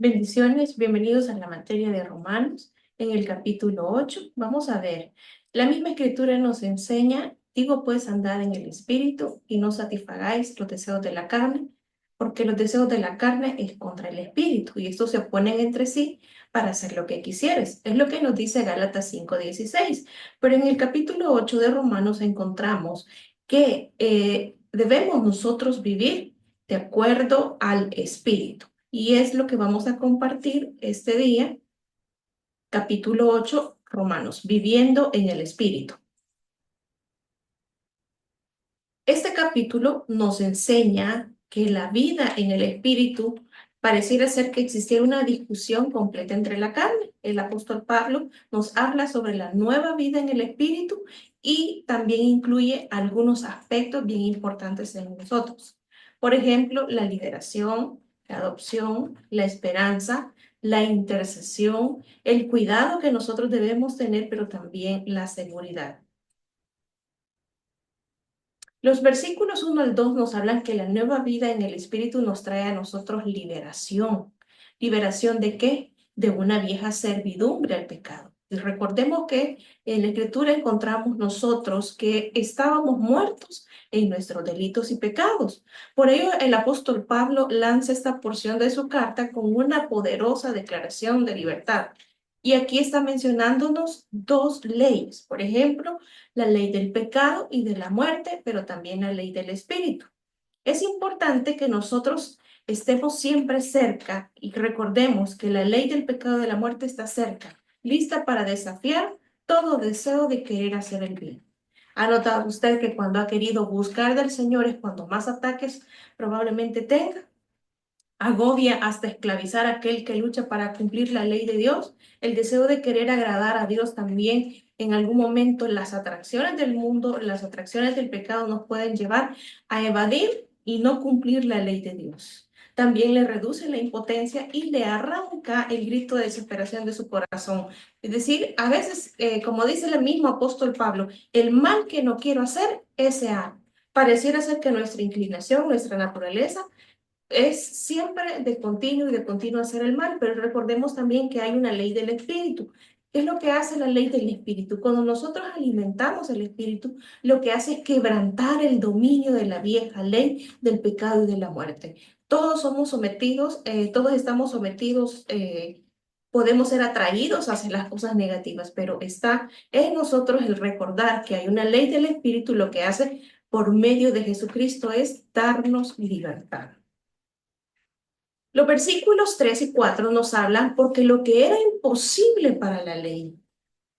Bendiciones, bienvenidos a la materia de Romanos. En el capítulo 8 vamos a ver, la misma escritura nos enseña, digo pues andad en el espíritu y no satisfagáis los deseos de la carne, porque los deseos de la carne es contra el espíritu y estos se oponen entre sí para hacer lo que quisieres. Es lo que nos dice Gálatas 5:16. Pero en el capítulo 8 de Romanos encontramos que debemos nosotros vivir de acuerdo al espíritu. Y es lo que vamos a compartir este día, capítulo 8, Romanos, viviendo en el Espíritu. Este capítulo nos enseña que la vida en el Espíritu pareciera ser que existiera una discusión completa entre la carne. El apóstol Pablo nos habla sobre la nueva vida en el Espíritu y también incluye algunos aspectos bien importantes en nosotros. Por ejemplo, la liberación, la adopción, la esperanza, la intercesión, el cuidado que nosotros debemos tener, pero también la seguridad. Los versículos 1 al 2 nos hablan que la nueva vida en el Espíritu nos trae a nosotros liberación. ¿Liberación de qué? De una vieja servidumbre al pecado. Y recordemos que en la Escritura encontramos nosotros que estábamos muertos en nuestros delitos y pecados. Por ello, el apóstol Pablo lanza esta porción de su carta con una poderosa declaración de libertad. Y aquí está mencionándonos dos leyes. Por ejemplo, la ley del pecado y de la muerte, pero también la ley del espíritu. Es importante que nosotros estemos siempre cerca y recordemos que la ley del pecado y de la muerte está cerca, lista para desafiar todo deseo de querer hacer el bien. ¿Ha notado usted que cuando ha querido buscar del Señor es cuando más ataques probablemente tenga? Agobia hasta esclavizar a aquel que lucha para cumplir la ley de Dios, el deseo de querer agradar a Dios también. En algún momento las atracciones del mundo, las atracciones del pecado nos pueden llevar a evadir y no cumplir la ley de Dios. También le reduce la impotencia y le arranca el grito de desesperación de su corazón. Es decir, a veces, como dice el mismo apóstol Pablo, el mal que no quiero hacer, ese hago. Pareciera ser que nuestra inclinación, nuestra naturaleza, es siempre de continuo y de continuo hacer el mal, pero recordemos también que hay una ley del espíritu. ¿Qué es lo que hace la ley del espíritu? Cuando nosotros alimentamos el espíritu, lo que hace es quebrantar el dominio de la vieja ley del pecado y de la muerte. Todos somos sometidos, todos estamos sometidos, podemos ser atraídos hacia las cosas negativas, pero está en nosotros el recordar que hay una ley del espíritu, lo que hace por medio de Jesucristo es darnos libertad. Los versículos 3 y 4 nos hablan porque lo que era imposible para la ley.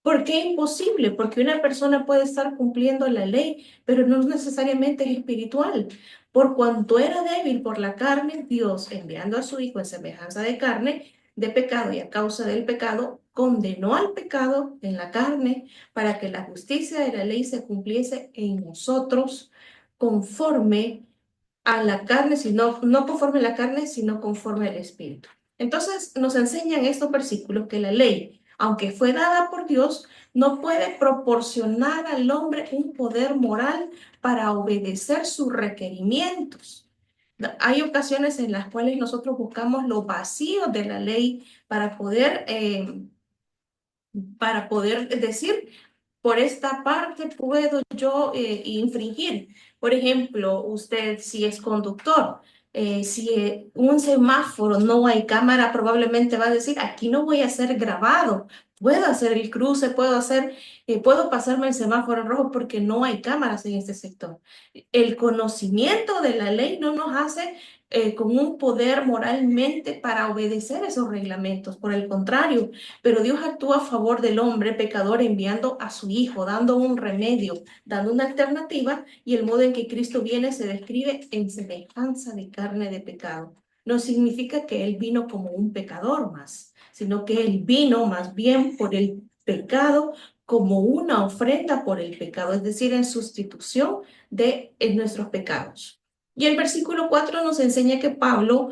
¿Por qué imposible? Porque una persona puede estar cumpliendo la ley, pero no necesariamente es espiritual. Por cuanto era débil por la carne, Dios, enviando a su Hijo en semejanza de carne, de pecado y a causa del pecado, condenó al pecado en la carne para que la justicia de la ley se cumpliese en nosotros conforme a la carne, sino, no conforme a la carne, sino conforme al Espíritu. Entonces nos enseñan estos versículos que la ley, aunque fue dada por Dios, no puede proporcionar al hombre un poder moral para obedecer sus requerimientos. Hay ocasiones en las cuales nosotros buscamos los vacíos de la ley para poder decir, por esta parte puedo yo infringir. Por ejemplo, usted si es conductor, si un semáforo no hay cámara, probablemente va a decir, aquí no voy a ser grabado. Puedo hacer el cruce, puedo pasarme el semáforo en rojo porque no hay cámaras en este sector. El conocimiento de la ley no nos hace con un poder moralmente para obedecer esos reglamentos. Por el contrario, pero Dios actúa a favor del hombre pecador enviando a su Hijo, dando un remedio, dando una alternativa, y el modo en que Cristo viene se describe en semejanza de carne de pecado. No significa que Él vino como un pecador más, sino que Él vino más bien por el pecado como una ofrenda por el pecado, es decir, en sustitución de nuestros pecados. Y el versículo 4 nos enseña que Pablo,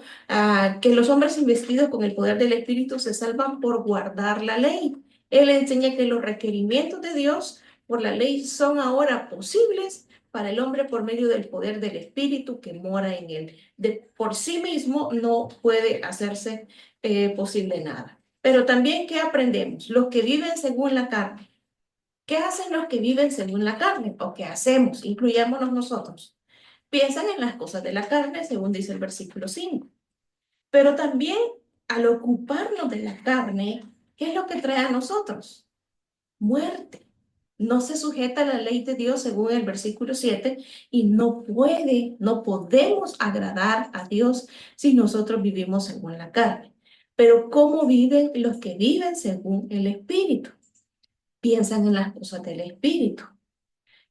que los hombres investidos con el poder del Espíritu se salvan por guardar la ley. Él enseña que los requerimientos de Dios por la ley son ahora posibles para el hombre por medio del poder del Espíritu que mora en él. Por sí mismo no puede hacerse posible nada. Pero también, ¿qué aprendemos? Los que viven según la carne. ¿Qué hacen los que viven según la carne? ¿O qué hacemos? Incluyámonos nosotros. Piensan en las cosas de la carne, según dice el versículo 5. Pero también al ocuparnos de la carne, ¿qué es lo que trae a nosotros? Muerte. No se sujeta a la ley de Dios según el versículo 7 y no podemos agradar a Dios si nosotros vivimos según la carne. Pero ¿cómo viven los que viven según el Espíritu? Piensan en las cosas del Espíritu.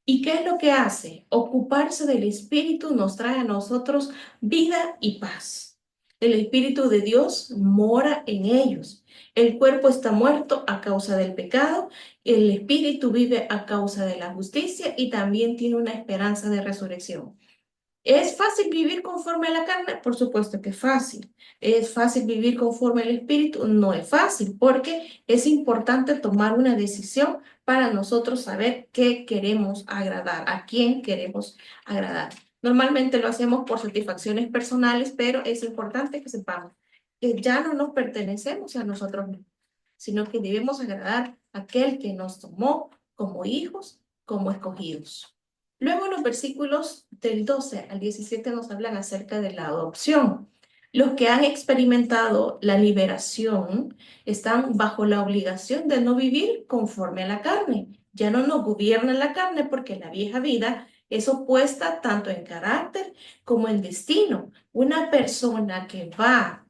¿Y qué es lo que hace? Ocuparse del Espíritu nos trae a nosotros vida y paz. El Espíritu de Dios mora en ellos. El cuerpo está muerto a causa del pecado, el Espíritu vive a causa de la justicia y también tiene una esperanza de resurrección. ¿Es fácil vivir conforme a la carne? Por supuesto que es fácil. ¿Es fácil vivir conforme al Espíritu? No es fácil, porque es importante tomar una decisión para nosotros saber qué queremos agradar, a quién queremos agradar. Normalmente lo hacemos por satisfacciones personales, pero es importante que sepamos que ya no nos pertenecemos a nosotros mismos, sino que debemos agradar a aquel que nos tomó como hijos, como escogidos. Luego los versículos del 12 al 17 nos hablan acerca de la adopción. Los que han experimentado la liberación están bajo la obligación de no vivir conforme a la carne. Ya no nos gobierna la carne porque la vieja vida es opuesta tanto en carácter como en destino. Una persona que va,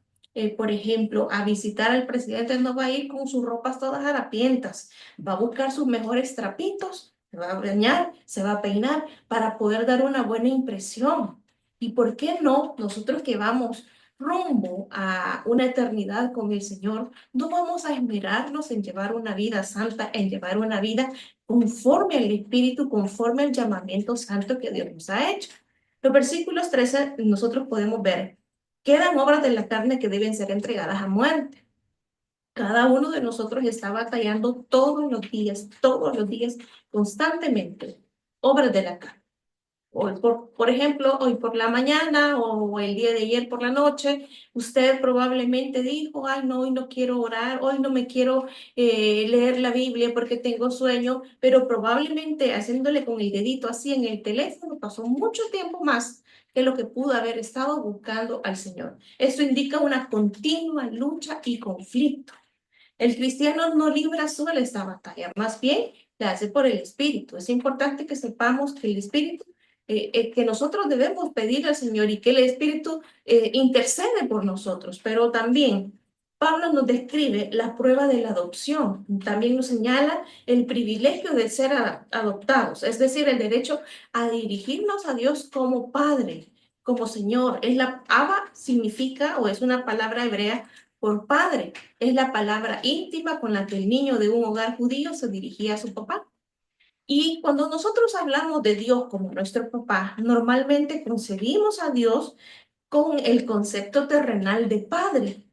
por ejemplo, a visitar al presidente no va a ir con sus ropas todas harapientas, va a buscar sus mejores trapitos, se va a bañar, se va a peinar para poder dar una buena impresión. ¿Y por qué no? Nosotros que vamos rumbo a una eternidad con el Señor, no vamos a esmerarnos en llevar una vida santa, en llevar una vida conforme al Espíritu, conforme al llamamiento santo que Dios nos ha hecho. Los versículos 13 nosotros podemos ver, quedan obras de la carne que deben ser entregadas a muerte. Cada uno de nosotros está batallando todos los días, constantemente, obras de la carne. Hoy por ejemplo, hoy por la mañana o el día de ayer por la noche, usted probablemente dijo, ay, no, hoy no quiero orar, hoy no me quiero leer la Biblia porque tengo sueño, pero probablemente haciéndole con el dedito así en el teléfono pasó mucho tiempo más que lo que pudo haber estado buscando al Señor. Esto indica una continua lucha y conflicto. El cristiano no libra sola esta batalla, más bien la hace por el Espíritu. Es importante que sepamos que el Espíritu, que nosotros debemos pedir al Señor y que el Espíritu intercede por nosotros, pero también Pablo nos describe la prueba de la adopción. También nos señala el privilegio de ser adoptados, es decir, el derecho a dirigirnos a Dios como Padre, como Señor. Abba significa, o es una palabra hebrea, por padre. Es la palabra íntima con la que el niño de un hogar judío se dirigía a su papá. Y cuando nosotros hablamos de Dios como nuestro papá, normalmente concebimos a Dios con el concepto terrenal de padre.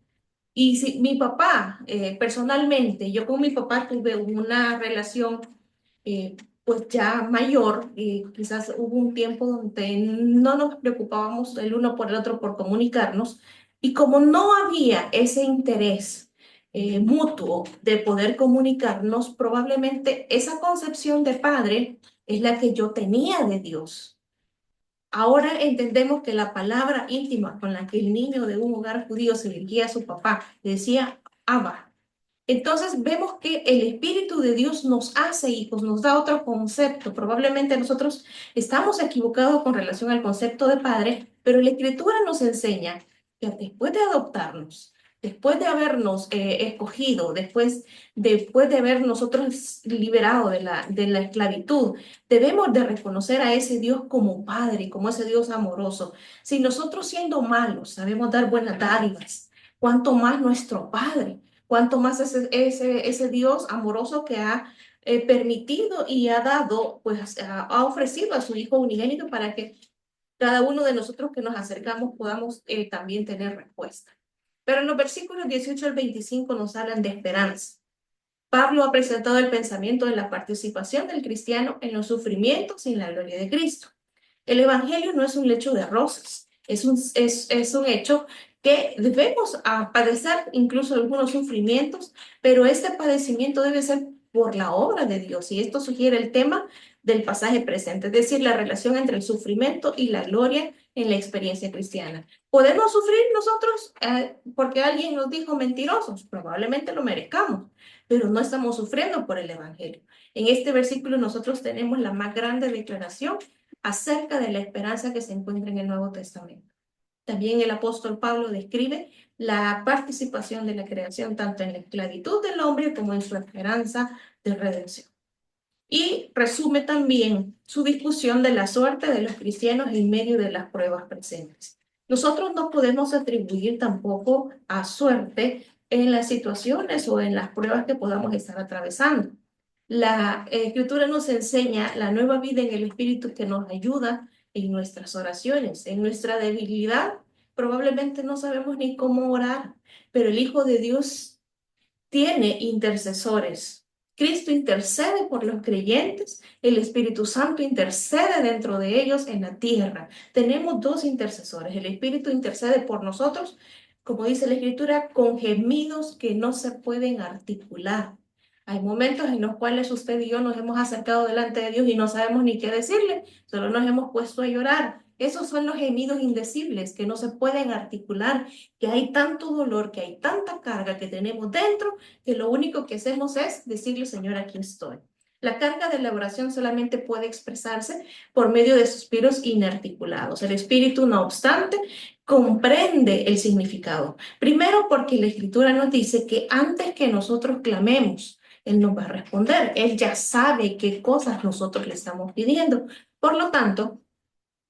Y si mi papá, personalmente, yo con mi papá tuve una relación pues ya mayor, quizás hubo un tiempo donde no nos preocupábamos el uno por el otro por comunicarnos, y como no había ese interés mutuo de poder comunicarnos, probablemente esa concepción de padre es la que yo tenía de Dios. Ahora entendemos que la palabra íntima con la que el niño de un hogar judío se dirigía a su papá, le decía Abba. Entonces vemos que el Espíritu de Dios nos hace hijos, nos da otro concepto. Probablemente nosotros estamos equivocados con relación al concepto de padre, pero la Escritura nos enseña que después de adoptarnos, después de habernos escogido, después de haber nosotros liberado de la esclavitud, debemos de reconocer a ese Dios como Padre, como ese Dios amoroso. Si nosotros siendo malos sabemos dar buenas dádivas, ¿cuánto más nuestro Padre? Cuánto más ese Dios amoroso que ha permitido y ha dado, pues ha ofrecido a su Hijo unigénito para que cada uno de nosotros que nos acercamos podamos también tener respuesta. Pero en los versículos 18 al 25 nos hablan de esperanza. Pablo ha presentado el pensamiento de la participación del cristiano en los sufrimientos y en la gloria de Cristo. El Evangelio no es un lecho de rosas, es un hecho que debemos padecer incluso algunos sufrimientos, pero este padecimiento debe ser por la obra de Dios. Y esto sugiere el tema del pasaje presente, es decir, la relación entre el sufrimiento y la gloria en la experiencia cristiana. ¿Podemos sufrir nosotros porque alguien nos dijo mentirosos? Probablemente lo merezcamos, pero no estamos sufriendo por el Evangelio. En este versículo nosotros tenemos la más grande declaración acerca de la esperanza que se encuentra en el Nuevo Testamento. También el apóstol Pablo describe la participación de la creación tanto en la esclavitud del hombre como en su esperanza de redención. Y resume también su discusión de la suerte de los cristianos en medio de las pruebas presentes. Nosotros no podemos atribuir tampoco a suerte en las situaciones o en las pruebas que podamos estar atravesando. La Escritura nos enseña la nueva vida en el Espíritu que nos ayuda en nuestras oraciones, en nuestra debilidad. Probablemente no sabemos ni cómo orar, pero el Hijo de Dios tiene intercesores. Cristo intercede por los creyentes, el Espíritu Santo intercede dentro de ellos en la tierra. Tenemos dos intercesores. El Espíritu intercede por nosotros, como dice la Escritura, con gemidos que no se pueden articular. Hay momentos en los cuales usted y yo nos hemos acercado delante de Dios y no sabemos ni qué decirle, solo nos hemos puesto a llorar. Esos son los gemidos indecibles que no se pueden articular, que hay tanto dolor, que hay tanta carga que tenemos dentro, que lo único que hacemos es decirle, Señor, aquí estoy. La carga de la oración solamente puede expresarse por medio de suspiros inarticulados. El Espíritu, no obstante, comprende el significado. Primero, porque la Escritura nos dice que antes que nosotros clamemos, Él nos va a responder. Él ya sabe qué cosas nosotros le estamos pidiendo. Por lo tanto,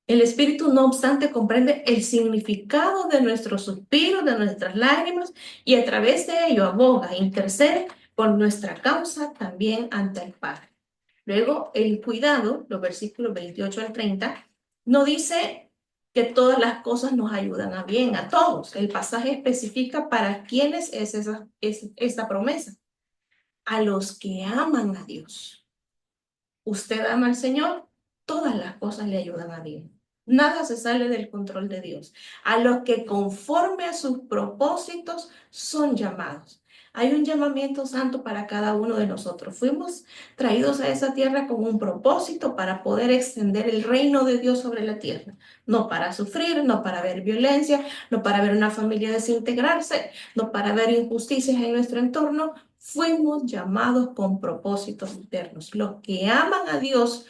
el Espíritu, no obstante, comprende el significado de nuestros suspiros, de nuestras lágrimas, y a través de ello aboga, intercede por nuestra causa también ante el Padre. Luego, el cuidado, los versículos 28 al 30, no dice que todas las cosas nos ayudan a bien, a todos. El pasaje especifica para quiénes es esta promesa. A los que aman a Dios. Usted ama al Señor, todas las cosas le ayudan a bien. Nada se sale del control de Dios. A los que conforme a sus propósitos son llamados. Hay un llamamiento santo para cada uno de nosotros. Fuimos traídos a esa tierra con un propósito para poder extender el reino de Dios sobre la tierra. No para sufrir, no para ver violencia, no para ver una familia desintegrarse, no para ver injusticias en nuestro entorno. Fuimos llamados con propósitos eternos. Los que aman a Dios,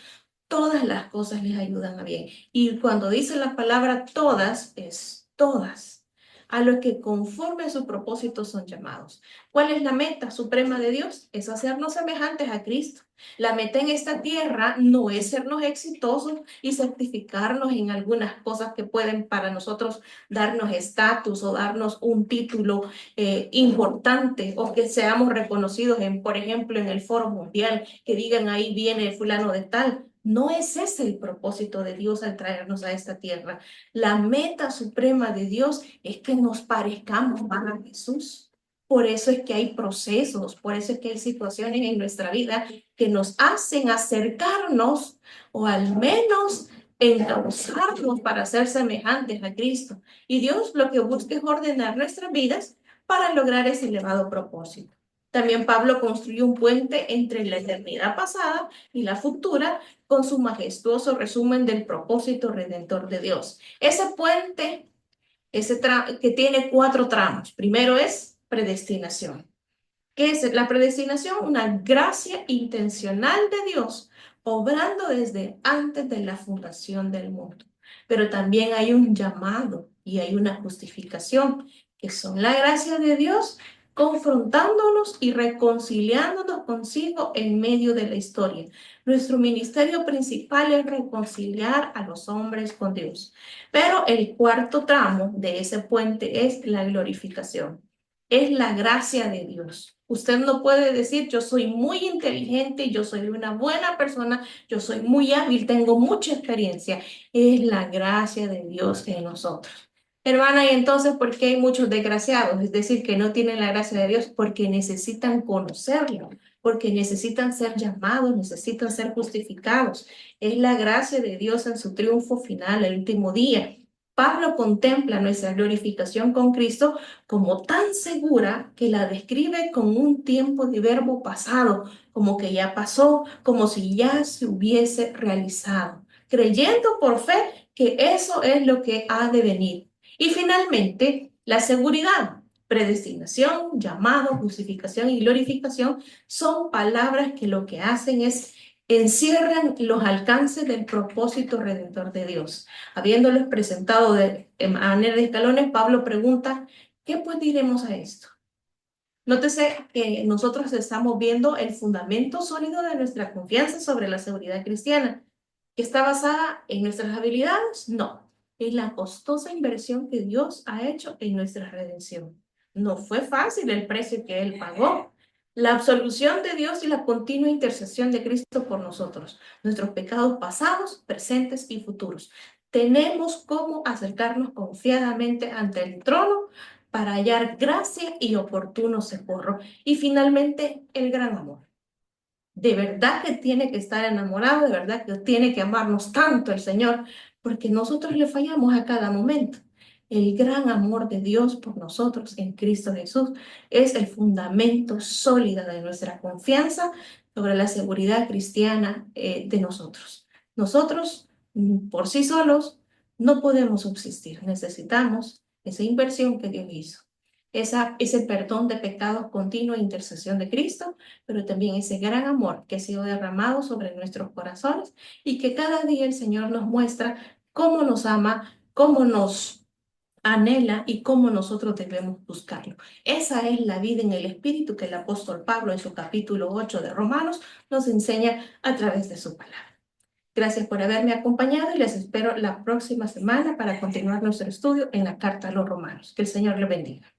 todas las cosas les ayudan a bien. Y cuando dice la palabra todas, es todas. A los que conforme a su propósito son llamados. ¿Cuál es la meta suprema de Dios? Es hacernos semejantes a Cristo. La meta en esta tierra no es sernos exitosos y certificarnos en algunas cosas que pueden para nosotros darnos estatus o darnos un título importante, o que seamos reconocidos en, por ejemplo, en el foro mundial, que digan ahí viene el fulano de tal. No es ese el propósito de Dios al traernos a esta tierra. La meta suprema de Dios es que nos parezcamos más a Jesús. Por eso es que hay procesos, por eso es que hay situaciones en nuestra vida que nos hacen acercarnos o al menos encauzarnos para ser semejantes a Cristo. Y Dios lo que busca es ordenar nuestras vidas para lograr ese elevado propósito. También Pablo construyó un puente entre la eternidad pasada y la futura con su majestuoso resumen del propósito redentor de Dios. Ese puente, que tiene 4 tramos. Primero es predestinación. ¿Qué es la predestinación? Una gracia intencional de Dios, obrando desde antes de la fundación del mundo. Pero también hay un llamado y hay una justificación, que son la gracia de Dios confrontándonos y reconciliándonos consigo en medio de la historia. Nuestro ministerio principal es reconciliar a los hombres con Dios. Pero el cuarto tramo de ese puente es la glorificación. Es la gracia de Dios. Usted no puede decir, yo soy muy inteligente, yo soy una buena persona, yo soy muy hábil, tengo mucha experiencia. Es la gracia de Dios en nosotros. Hermana, y entonces, ¿por qué hay muchos desgraciados? Es decir, que no tienen la gracia de Dios porque necesitan conocerlo. porque necesitan ser llamados, necesitan ser justificados. Es la gracia de Dios en su triunfo final, el último día. Pablo contempla nuestra glorificación con Cristo como tan segura que la describe con un tiempo de verbo pasado, como que ya pasó, como si ya se hubiese realizado, creyendo por fe que eso es lo que ha de venir. Y finalmente, la seguridad. Predestinación, llamado, justificación y glorificación son palabras que lo que hacen es encierran los alcances del propósito redentor de Dios. Habiéndolos presentado en manera de escalones, Pablo pregunta, ¿qué pues diremos a esto? Nótese que nosotros estamos viendo el fundamento sólido de nuestra confianza sobre la seguridad cristiana, que está basada en nuestras habilidades, no, en la costosa inversión que Dios ha hecho en nuestra redención. No fue fácil el precio que Él pagó. La absolución de Dios y la continua intercesión de Cristo por nosotros, nuestros pecados pasados, presentes y futuros. Tenemos cómo acercarnos confiadamente ante el trono para hallar gracia y oportuno socorro. Y finalmente, el gran amor. De verdad que tiene que estar enamorado, de verdad que tiene que amarnos tanto el Señor, porque nosotros le fallamos a cada momento. El gran amor de Dios por nosotros en Cristo Jesús es el fundamento sólido de nuestra confianza sobre la seguridad cristiana de nosotros. Nosotros, por sí solos, no podemos subsistir. Necesitamos esa inversión que Dios hizo, ese perdón de pecados continuo e intercesión de Cristo, pero también ese gran amor que ha sido derramado sobre nuestros corazones y que cada día el Señor nos muestra cómo nos ama, cómo nos anhela y cómo nosotros debemos buscarlo. Esa es la vida en el Espíritu que el apóstol Pablo en su capítulo 8 de Romanos nos enseña a través de su palabra. Gracias por haberme acompañado y les espero la próxima semana para continuar nuestro estudio en la carta a los romanos. Que el Señor le bendiga.